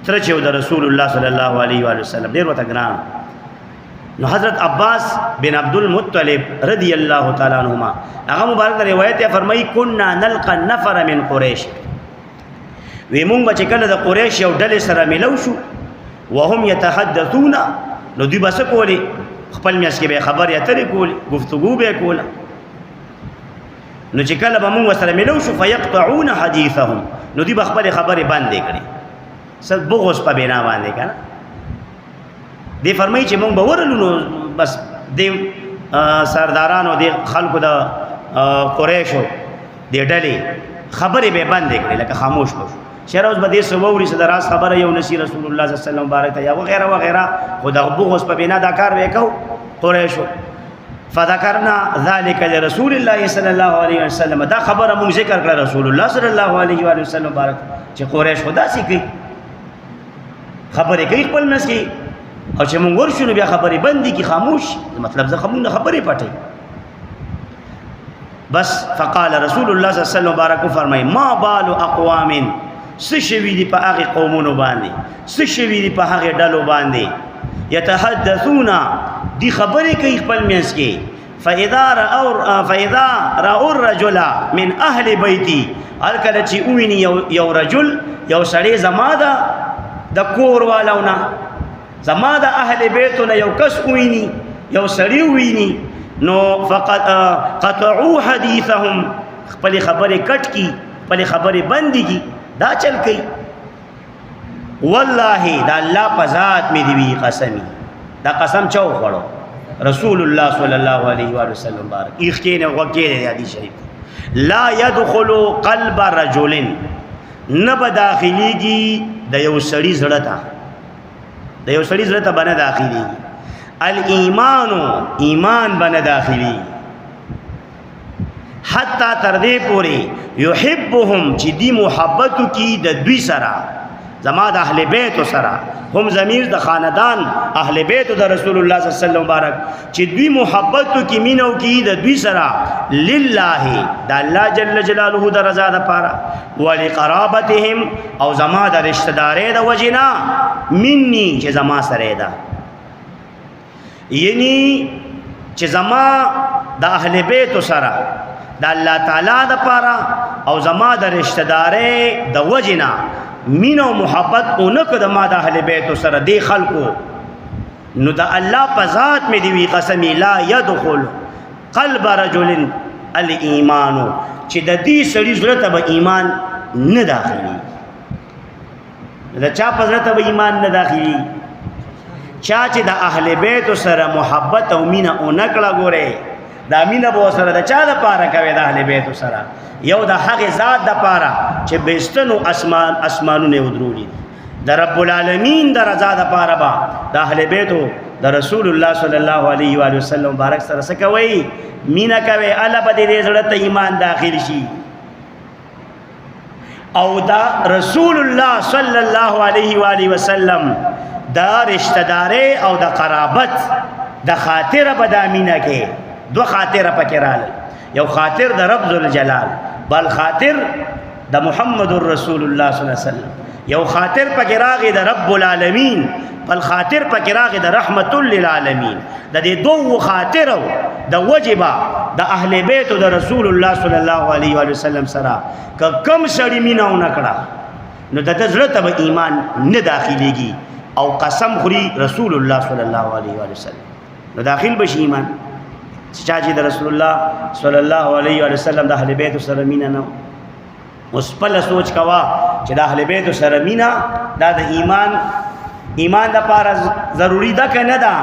تر چې د رسول الله صلی الله علیه و وسلم ډیر وته ګران. نو حضرت عباس بن عبد المطلب رضی الله تعالی عنہما هغه مبارک روایت یې فرمایي كنا نلقى النفر من قریش، وی مونږ چې کله د قریش یو ډلې سره ملو شو وهم يتحدثون، نو دوی بس کولی خپل میاس کې به خبر اترې کولی گفتگو به کوله. نو چې کله به مونږ سره ملو شو فيقطعون حديثهم، نو دوی خپل خبرې باندې کړي سر بغض په بنا باندې کنه. دی فرمایي چې مونږ به ورلو نو بس د سردارانو د خلکو د قریشو د ډلې خبرې به باندې کړي لکه خاموش شو. شهر اوس به دې سووري صدراس خبره یو نسی رسول الله صلی الله علیه وسلم بارک ته یا وغیرہ وغیرہ، خو د بغض په بنا دا کار وکاو قریشو. فذكرنا ذلك لرسول الله صلی الله علیه وسلم، دا خبره مونږ ذکر کړه رسول الله صلی الله علیه وسلم بارک چې قریش خدا سي کوي خبرې کوي خپل نس کې، او چې مونږ ورشو بیا خبرې بندي کی خاموش، مطلب زه خمون خبرې پټي. بس فقال رسول الله صلی الله علیه وسلم بارک فرمای ما بال اقوام، سشوی دی په هغه قومونو باندې، سشوی دی په هغه ډلو باندې يتحدثون دی خبرې کوي خپل میاس کې فاذا راوا الرجل من اهل بيتي، هر کله چې ویني یو رجل یو سړی زما د کور والونه زما د اهل بیتونه یو کس ویني یو سړی ویني، نو فقط قطعوا حديثهم، خپل خبرې کټ کی خپل خبرې بند کی، دا چل کوي. والله دا الله په ذات می دی وی قسمی، دا قسم چا وخوړو رسول الله صلی الله علیه و وسلم بارک اخکینه وکیل دی حدیث شریف، لا يدخل قلب رجل، نب داخلیږي د یو سړی زړه ته، د یو سړی زړه ته باندې داخلي الایمان، ایمان باندې داخلي حتی تر دې پورې یحبهم چې دی محبت کی د دوی سره، زما د اهل بیت سره، هم ضمیر د خاندان اهل بیت د رسول الله صلی الله علیه وسلم مبارک چې دوی محبت کی مینو کی د دوی سره لله د الله جل جلاله د رضا د پاره، ولقرابتهم او زما د رشتہ داري د وجنا مني چې زما سره ده، یعنی چې زما د اهل بیت سره د الله تعالی د پاره او زما د رشتہ داري د وجنا مین او محبت اونکه د ما د اهل بیت سره دی خلقو، نو د الله په ذات می دی وی قسمی لا يدخل قلب رجل الايمان، چې د دې سړي زړه ته به ایمان نه داخلي. دا چا په زړه ته به ایمان نه داخلي؟ چا چې د اهل بیت سره محبت او مینا اونکړه ګوره، دا مینا به سره د چا د پاره کوي د اهل بیت سره، یو د هغه ذات د پاره چې بهشتنو اسمانونه ودرولي، د رب العالمین د رضا د پاره با د اهل بیت د رسول الله صلی الله علیه و وسلم مبارک سره سکوي مینا کوي، الله به دې زړه ته ایمان داخل شي. او دا رسول الله صلی الله علیه و وسلم دا رشتہ داري او د قرابت د خاطر به د مینا کې دو خاطر پکې رااله، یو خاطر د رب ذل جلال، بل خاطر د محمد رسول الله صلی الله علیه وسلم، یو خاطر پکې راغی د رب العالمین، بل خاطر پکې راغی د رحمت للعالمین. د دې دوه خاطرو د وجبه د اهل بیت او د رسول الله صلی الله علیه و وسلم سره کم سړی میناو نکړه، نو د زړه ته به ایمان نه داخليږي، او قسم خوري رسول الله صلی الله علیه و وسلم نو داخل بشي ایمان. چې د رسول الله صلی الله علیه و وسلم د اهل بیت سره مینا نه، اوس په سوچ کوا چې د اهل بیت سره مینا دا د ایمان د پاره ضروری ده کنه ده؟